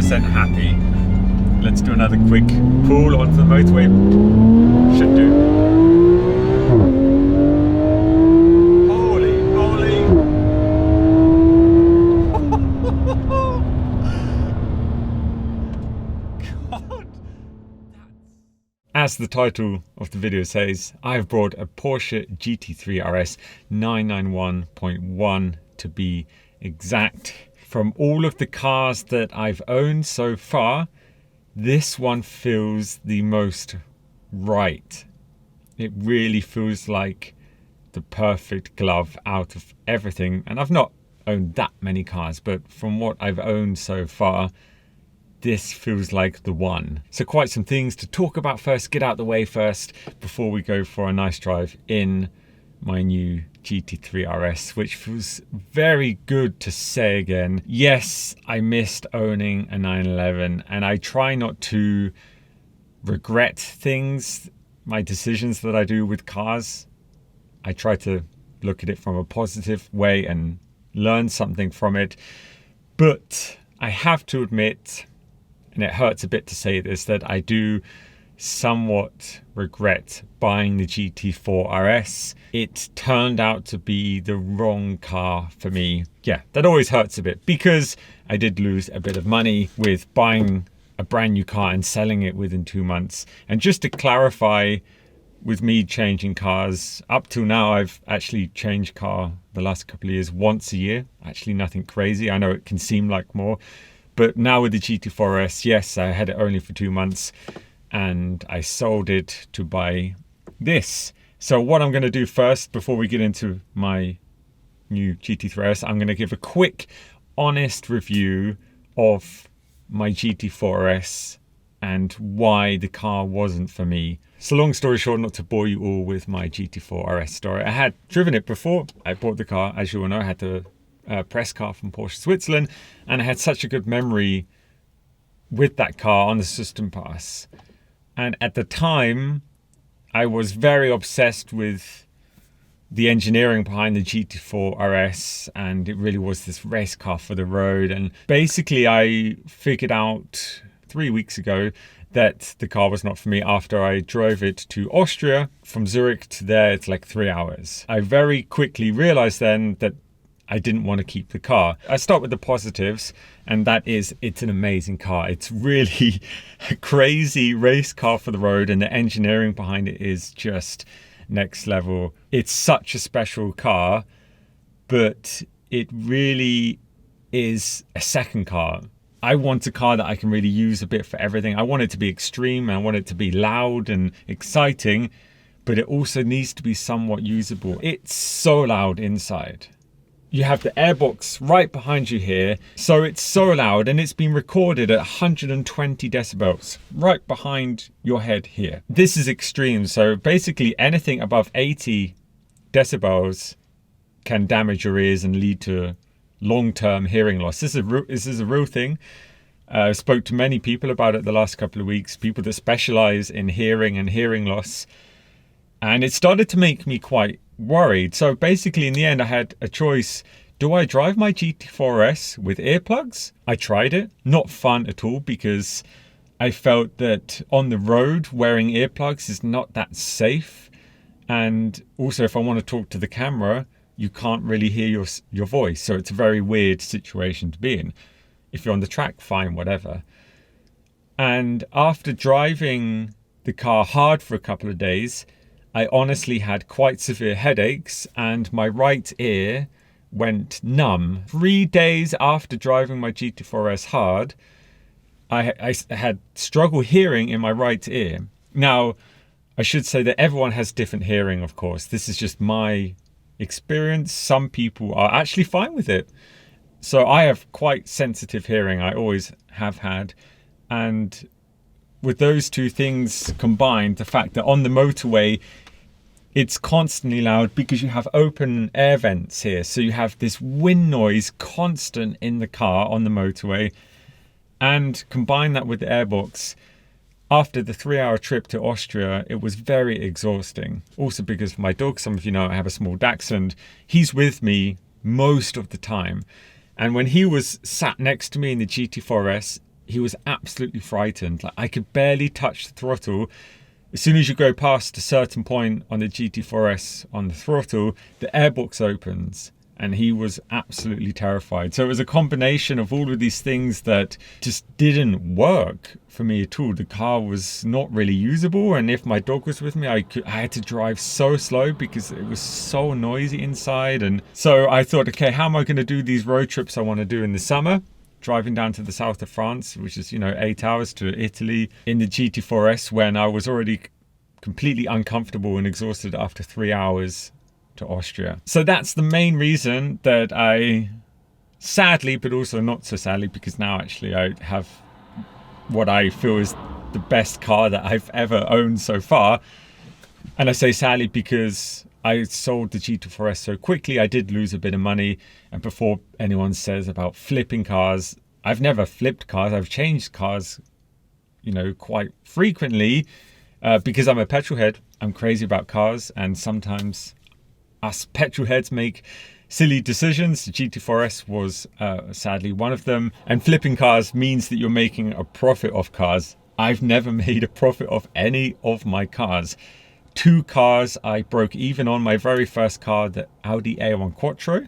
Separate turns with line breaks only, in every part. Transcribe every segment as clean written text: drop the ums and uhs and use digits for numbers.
100% happy. Let's do another quick pull onto the motorway. Should do. Holy moly! God! As the title of the video says, I have brought a Porsche GT3 RS 991.1 to be exact. From all of the cars that I've owned so far, this one feels the most right. It really feels like the perfect glove out of everything. And I've not owned that many cars, but from what I've owned so far, this feels like the one. So quite some things to talk about first, get out the way first, before we go for a nice drive in my new GT3 RS, which feels very good to say again. Yes, I missed owning a 911, and I try not to regret things, my decisions that I do with cars. I try to look at it from a positive way and learn something from it. But I have to admit, and it hurts a bit to say this, that I do somewhat regret buying the GT4 RS. It turned out to be the wrong car for me. Yeah, that always hurts a bit because I did lose a bit of money with buying a brand new car and selling it within 2 months. And just to clarify, with me changing cars, up till now I've actually changed car the last couple of years once a year. Actually nothing crazy. I know it can seem like more, but now with the GT4 RS, yes, I had it only for 2 months and I sold it to buy this. So what I'm going to do first, before we get into my new GT3 RS, I'm going to give a quick, honest review of my GT4 RS and why the car wasn't for me. So long story short, not to bore you all with my GT4 RS story, I had driven it before. I bought the car, as you all know. I had the press car from Porsche Switzerland, and I had such a good memory with that car on the system pass. And at the time, I was very obsessed with the engineering behind the GT4 RS, and it really was this race car for the road. And basically, I figured out 3 weeks ago that the car was not for me after I drove it to Austria. From Zurich to there, it's like 3 hours. I very quickly realized then that I didn't want to keep the car. I start with the positives, and that is it's an amazing car. It's really a crazy race car for the road, and the engineering behind it is just next level. It's such a special car, but it really is a second car. I want a car that I can really use a bit for everything. I want it to be extreme, and I want it to be loud and exciting, but it also needs to be somewhat usable. It's so loud inside. You have the airbox right behind you here. So it's so loud, and it's been recorded at 120 decibels right behind your head here. This is extreme. So basically anything above 80 decibels can damage your ears and lead to long-term hearing loss. This is a real thing. I spoke to many people about it the last couple of weeks, people that specialize in hearing and hearing loss. And it started to make me quite worried. So basically in the end I had a choice. Do I drive my GT4 RS with earplugs? I tried it. Not fun at all, because I felt that on the road wearing earplugs is not that safe. And also if I want to talk to the camera, you can't really hear your voice. So it's a very weird situation to be in. If you're on the track, fine, whatever. And after driving the car hard for a couple of days, I honestly had quite severe headaches, and my right ear went numb. 3 days after driving my GT4 RS hard, I had struggle hearing in my right ear. Now, I should say that everyone has different hearing, of course. This is just my experience. Some people are actually fine with it. So I have quite sensitive hearing. I always have had. And with those two things combined, the fact that on the motorway, it's constantly loud because you have open air vents here. So you have this wind noise constant in the car on the motorway. And combine that with the airbox. After the 3-hour trip to Austria, it was very exhausting. Also because of my dog, some of you know I have a small Dachshund. He's with me most of the time. And when he was sat next to me in the GT4 RS, he was absolutely frightened. Like, I could barely touch the throttle. As soon as you go past a certain point on the GT4 RS on the throttle, the airbox opens, and he was absolutely terrified. So it was a combination of all of these things that just didn't work for me at all. The car was not really usable, and if my dog was with me, I had to drive so slow because it was so noisy inside. And so I thought, okay, how am I going to do these road trips I want to do in the summer? Driving down to the south of France, which is, 8 hours, to Italy in the GT4 RS, when I was already completely uncomfortable and exhausted after 3 hours to Austria. So that's the main reason that I, sadly, but also not so sadly, because now actually I have what I feel is the best car that I've ever owned so far. And I say sadly because I sold the GT4 RS so quickly. I did lose a bit of money. And before anyone says about flipping cars, I've never flipped cars. I've changed cars, quite frequently because I'm a petrol head. I'm crazy about cars, and sometimes us petrol heads make silly decisions. The GT4 RS was sadly one of them. And flipping cars means that you're making a profit off cars. I've never made a profit off any of my cars. 2 cars I broke even on. My very first car, the Audi A1 Quattro,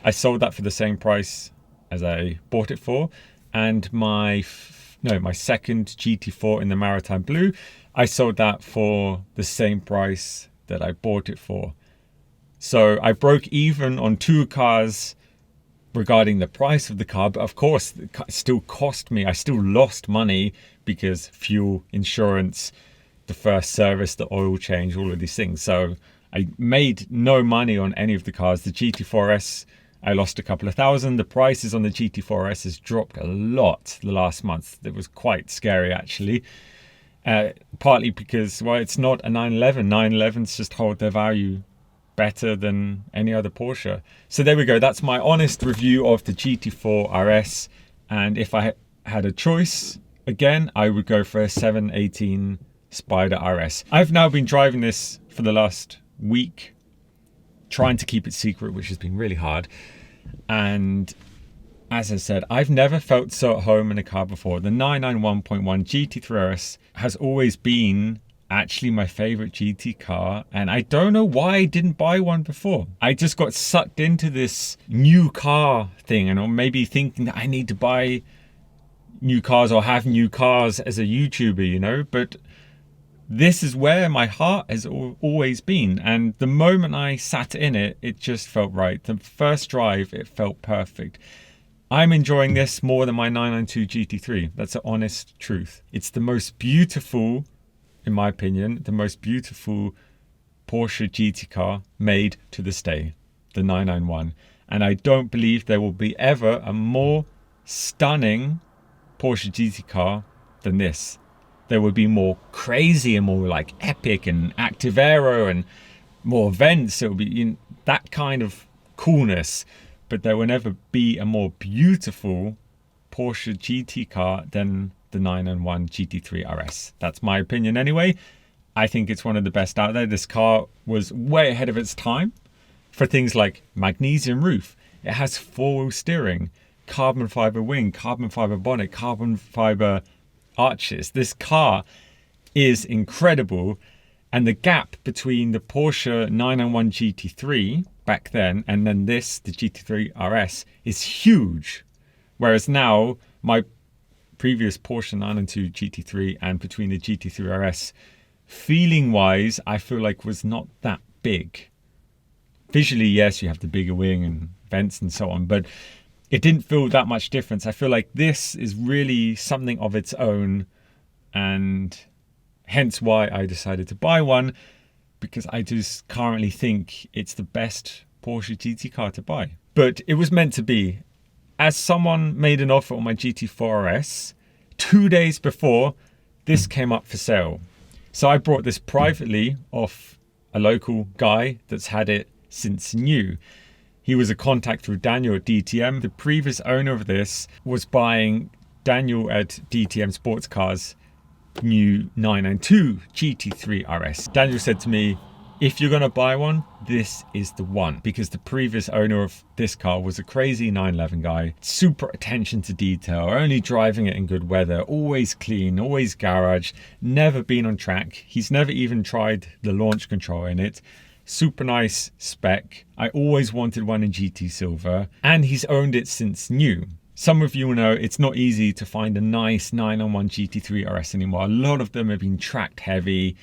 I sold that for the same price as I bought it for. And my second GT4 in the Maritime Blue, I sold that for the same price that I bought it for. So I broke even on 2 cars regarding the price of the car, but of course it still cost me. I still lost money because fuel, insurance, the first service, the oil change, all of these things. So I made no money on any of the cars. The GT4 RS, I lost a couple of thousand. The prices on the GT4 RS has dropped a lot the last month. It was quite scary actually. Partly because, it's not a 911. 911s just hold their value better than any other Porsche. So there we go. That's my honest review of the GT4 RS. And if I had a choice again, I would go for a 718 Spider RS. I've now been driving this for the last week, trying to keep it secret, which has been really hard. And as I said, I've never felt so at home in a car before. The 991.1 GT3 RS has always been actually my favorite GT car, and I don't know why I didn't buy one before. I just got sucked into this new car thing, and maybe thinking that I need to buy new cars or have new cars as a YouTuber, but this is where my heart has always been. And the moment I sat in it, it just felt right. The first drive, it felt perfect. I'm enjoying this more than my 992 GT3. That's the honest truth. It's the most beautiful, in my opinion, the most beautiful Porsche GT car made to this day, the 991. And I don't believe there will be ever a more stunning Porsche GT car than this. There would be more crazy and more like epic and active aero and more events. It will be that kind of coolness, but there will never be a more beautiful Porsche GT car than the 991 GT3 RS. That's my opinion anyway. I think it's one of the best out there. This car was way ahead of its time for things like magnesium roof. It has 4-wheel steering, carbon fiber wing, carbon fiber bonnet, carbon fiber arches. This car is incredible, and the gap between the Porsche 991 GT3 back then and then this, the GT3 RS, is huge. Whereas now my previous Porsche 992 GT3 and between the GT3 RS, feeling wise, I feel like was not that big. Visually, yes, you have the bigger wing and vents and so on, but it didn't feel that much difference. I feel like this is really something of its own, and hence why I decided to buy one, because I just currently think it's the best Porsche GT car to buy. But it was meant to be. As someone made an offer on my GT4 RS 2 days before this came up for sale. So I brought this privately off a local guy that's had it since new. He was a contact through Daniel at DTM. The previous owner of this was buying Daniel at DTM Sports Cars new 992 GT3 RS. Daniel said to me, If you're going to buy one, this is the one, because the previous owner of this car was a crazy 911 guy, super attention to detail, only driving it in good weather, always clean, always garage, never been on track. He's never even tried the launch control in it. Super nice spec. I always wanted one in GT Silver, and he's owned it since new. Some of you will know it's not easy to find a nice 911 GT3 RS anymore. A lot of them have been tracked heavy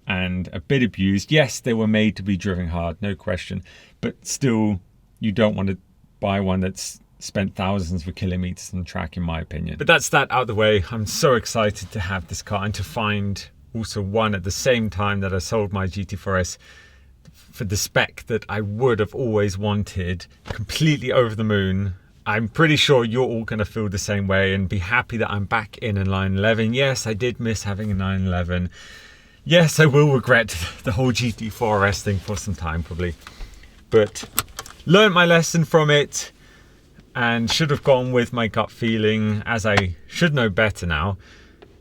and a bit abused. Yes, they were made to be driven hard, no question, but still, you don't want to buy one that's spent thousands of kilometers on track, in my opinion. But that's that out of the way. I'm so excited to have this car and to find also one at the same time that I sold my GT4 RS for the spec that I would have always wanted. Completely over the moon. I'm pretty sure you're all going to feel the same way and be happy that I'm back in a 911. Yes, I did miss having a 911. Yes, I will regret the whole GT4 RS thing for some time probably, but learned my lesson from it and should have gone with my gut feeling, as I should know better now,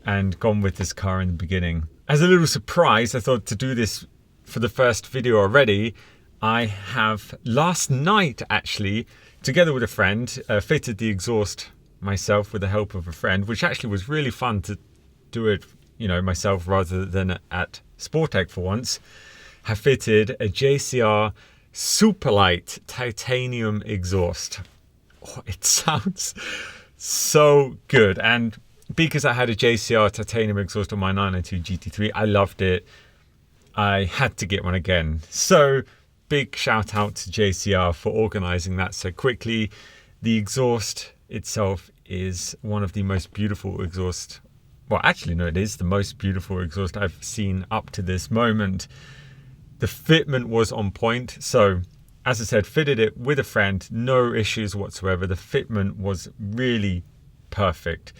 and gone with this car in the beginning. As a little surprise, I thought to do this for the first video already, I have last night actually, together with a friend, fitted the exhaust myself with the help of a friend, which actually was really fun to do it, you know, myself rather than at Sportec for once. Have fitted a JCR Superlight titanium exhaust. Oh, it sounds so good, and because I had a JCR titanium exhaust on my 992 GT3, I loved it. I had to get one again. So big shout out to JCR for organizing that so quickly. The exhaust itself is one of the most beautiful exhaust. Well, actually, no, it is the most beautiful exhaust I've seen up to this moment. The fitment was on point. So, as I said, fitted it with a friend, no issues whatsoever. The fitment was really perfect.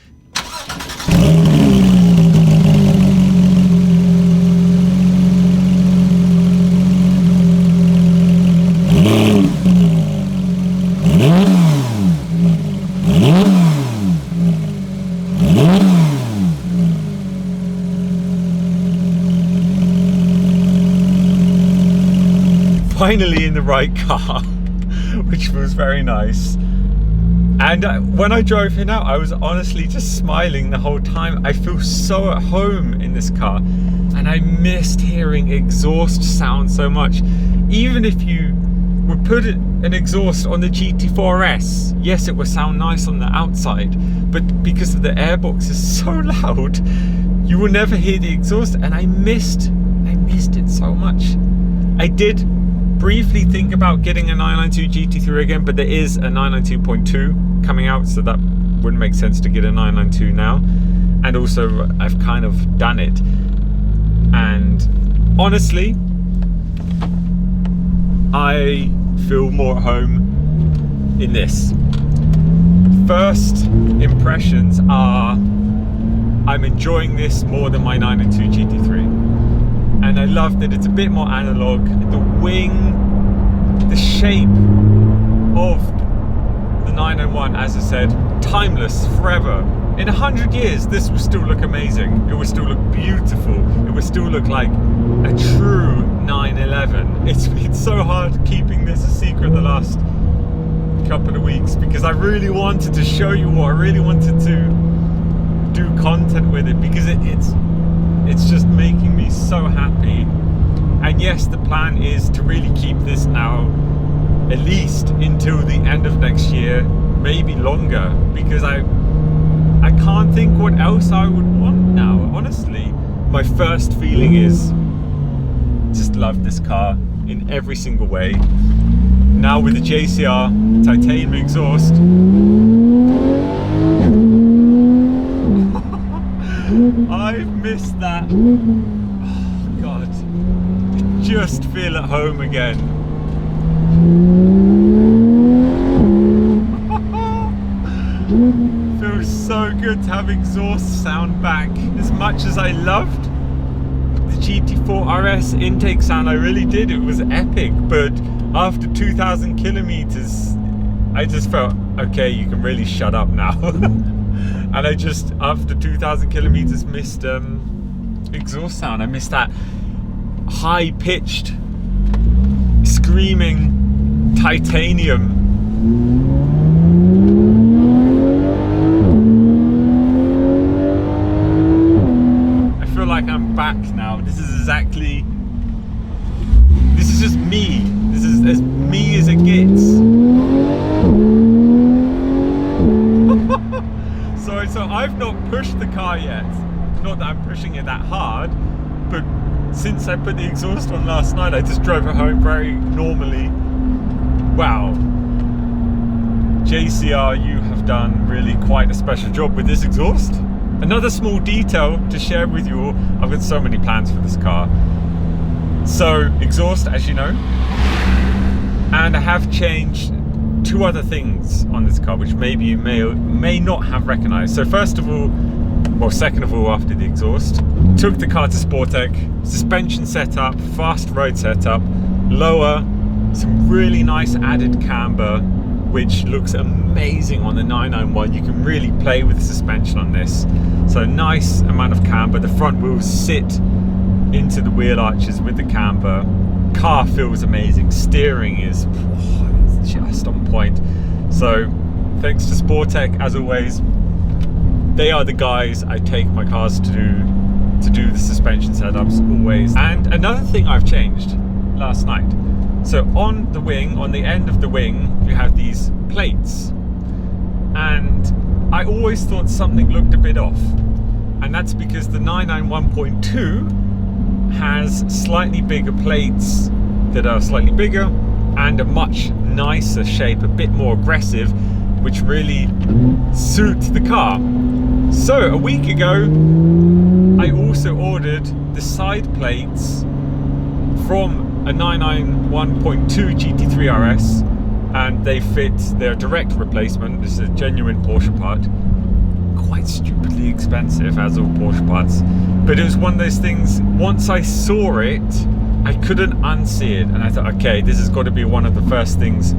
Finally in the right car, which was very nice. And when I drove in out, I was honestly just smiling the whole time. I feel so at home in this car, and I missed hearing exhaust sound so much. Even if you would put an exhaust on the GT4 RS, yes, it would sound nice on the outside, but because of the airbox is so loud, you will never hear the exhaust, and I missed it so much. I did briefly think about getting a 992 GT3 again, but there is a 992.2 coming out, so that wouldn't make sense to get a 992 now. And also, I've kind of done it. And honestly, I feel more at home in this. First impressions are, I'm enjoying this more than my 992 GT3. And I love that it's a bit more analog. The wing, the shape of the 901, as I said, timeless, forever. In 100 years, this will still look amazing. It will still look beautiful. It will still look like a true 911. It's been so hard keeping this a secret the last couple of weeks, because I really wanted to show you what I really wanted to do content with it, because it's just making me so happy. And yes, the plan is to really keep this now at least until the end of next year, maybe longer, because I can't think what else I would want now, honestly. My first feeling is just love this car in every single way. Now with the JCR titanium exhaust, I've missed that. Oh God, I just feel at home again. Feels so good to have exhaust sound back. As much as I loved the GT4 RS intake sound, I really did. It was epic, but after 2,000 kilometers, I just felt, okay, you can really shut up now. And I just, after 2,000 kilometers, missed exhaust sound. I missed that high-pitched screaming titanium. I feel like I'm back now. This is just me. This is as me as it gets. So I've not pushed the car yet. Not that I'm pushing it that hard, but since I put the exhaust on last night, I just drove it home very normally. Wow. JCR, you have done really quite a special job with this exhaust. Another small detail to share with you all, I've got so many plans for this car. So, exhaust, as you know, and I have changed two other things on this car, which maybe you may or may not have recognized. So first of all, well, second of all, after the exhaust, took the car to Sportec, suspension setup, fast road setup, lower, some really nice added camber, which looks amazing on the 991. You can really play with the suspension on this. So nice amount of camber. The front wheels sit into the wheel arches with the camber. Car feels amazing. Steering is just on point. So thanks to Sportec, as always. They are the guys I take my cars to do the suspension setups always. And another thing I've changed last night. So on the wing, on the end of the wing, you have these plates. And I always thought something looked a bit off. And that's because the 991.2 has slightly bigger plates that are slightly bigger and a much nicer shape, a bit more aggressive, which really suits the car. So a week ago, I also ordered the side plates from a 991.2 GT3 RS, and they fit their direct replacement. This is a genuine Porsche part. Quite stupidly expensive, as all Porsche parts, but it was one of those things, once I saw it, I couldn't unsee it, and I thought, okay, this has got to be one of the first things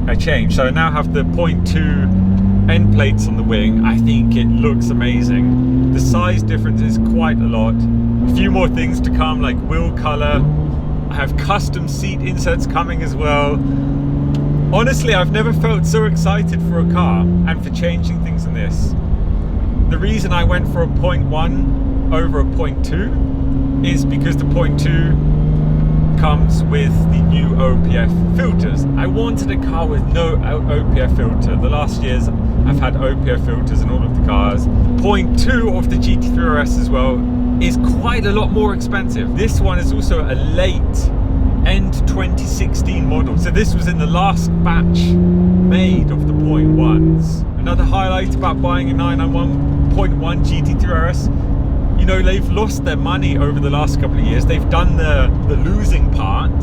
I changed. So I now have the 0.2 end plates on the wing. I think it looks amazing. The size difference is quite a lot. A few more things to come, like wheel color. I have custom seat inserts coming as well. Honestly, I've never felt so excited for a car and for changing things in this. The reason I went for a 0.1 over a 0.2 is because the 0.2 comes with the new OPF filters. I wanted a car with no OPF filter. The last years I've had OPF filters in all of the cars. 0.2 of the GT3 RS as well is quite a lot more expensive. This one is also a late end 2016 model. So this was in the last batch made of the 0.1s. Another highlight about buying a 991.1 GT3 RS, you know, they've lost their money over the last couple of years. They've done the losing part.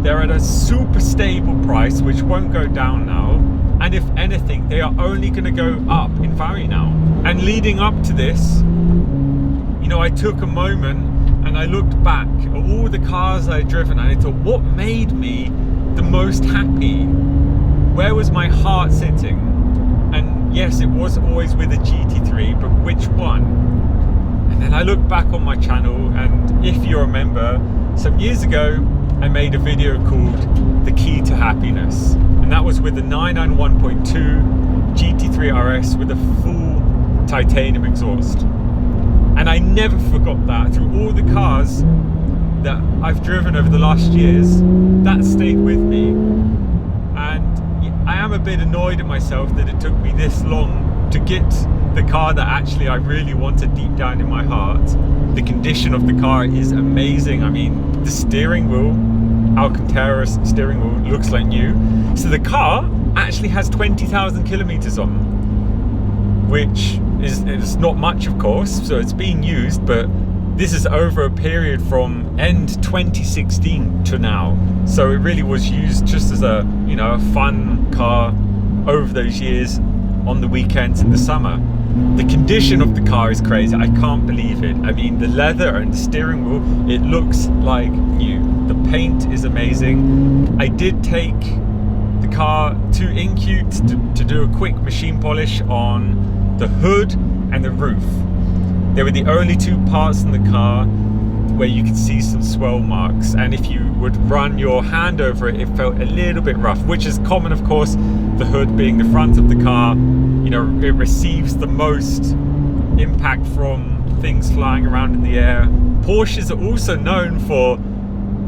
They're at a super stable price, which won't go down now. And if anything, they are only going to go up in value now. And leading up to this, you know, I took a moment and I looked back at all the cars I'd driven and I thought, what made me the most happy? Where was my heart sitting? And yes, it was always with a GT3, but which one? And then I looked back on my channel, and if you remember, some years ago, I made a video called The Key to Happiness. And that was with the 991.2 GT3 RS with a full titanium exhaust. And I never forgot that. Through all the cars that I've driven over the last years, that stayed with me. And I am a bit annoyed at myself that it took me this long to get the car that actually I really wanted deep down in my heart. The condition of the car is amazing. I mean, the steering wheel, Alcantara's steering wheel, looks like new. So the car actually has 20,000 kilometers on, which is not much, of course, so it's being used, but this is over a period from end 2016 to now. So it really was used just as a, you know, a fun car over those years on the weekends in the summer. The condition of the car is crazy. I can't believe it. I mean, the leather and the steering wheel, it looks like new. The paint is amazing. I did take the car to Incute to do a quick machine polish on the hood and the roof. They were the only two parts in the car where you could see some swell marks, and if you would run your hand over it, it felt a little bit rough, which is common, of course. The hood being the front of the car, you know, it receives the most impact from things flying around in the air. Porsches are also known for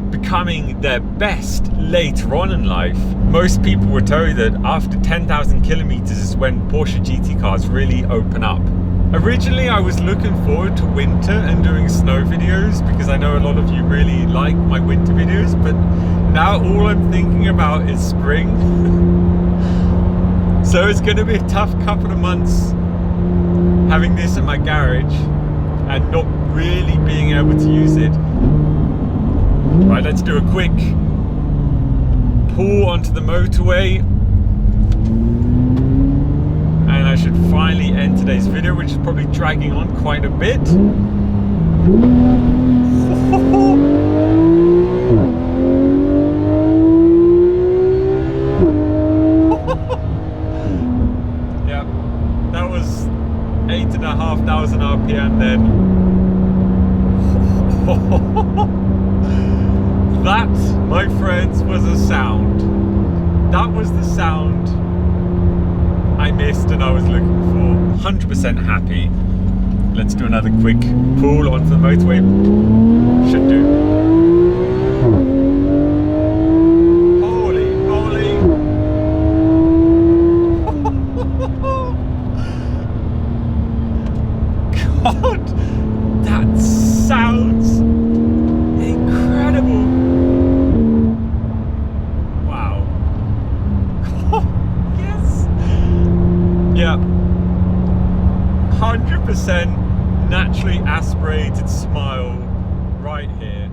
becoming their best later on in life. Most people will tell you that after 10,000 kilometers is when Porsche GT cars really open up. Originally, I was looking forward to winter and doing snow videos because I know a lot of you really like my winter videos, but now all I'm thinking about is spring. So it's going to be a tough couple of months having this in my garage and not really being able to use it. Right, let's do a quick pull onto the motorway, and I should finally end today's video, which is probably dragging on quite a bit. Yeah, that was 8,500 RPM then. That, my friends, was a sound. That was the sound I missed and I was looking for. 100% happy. Let's do another quick pull onto the motorway. Should do. Holy moly. God, that sounds incredible. Wow. Yes. Yeah. 100% naturally aspirated smile right here.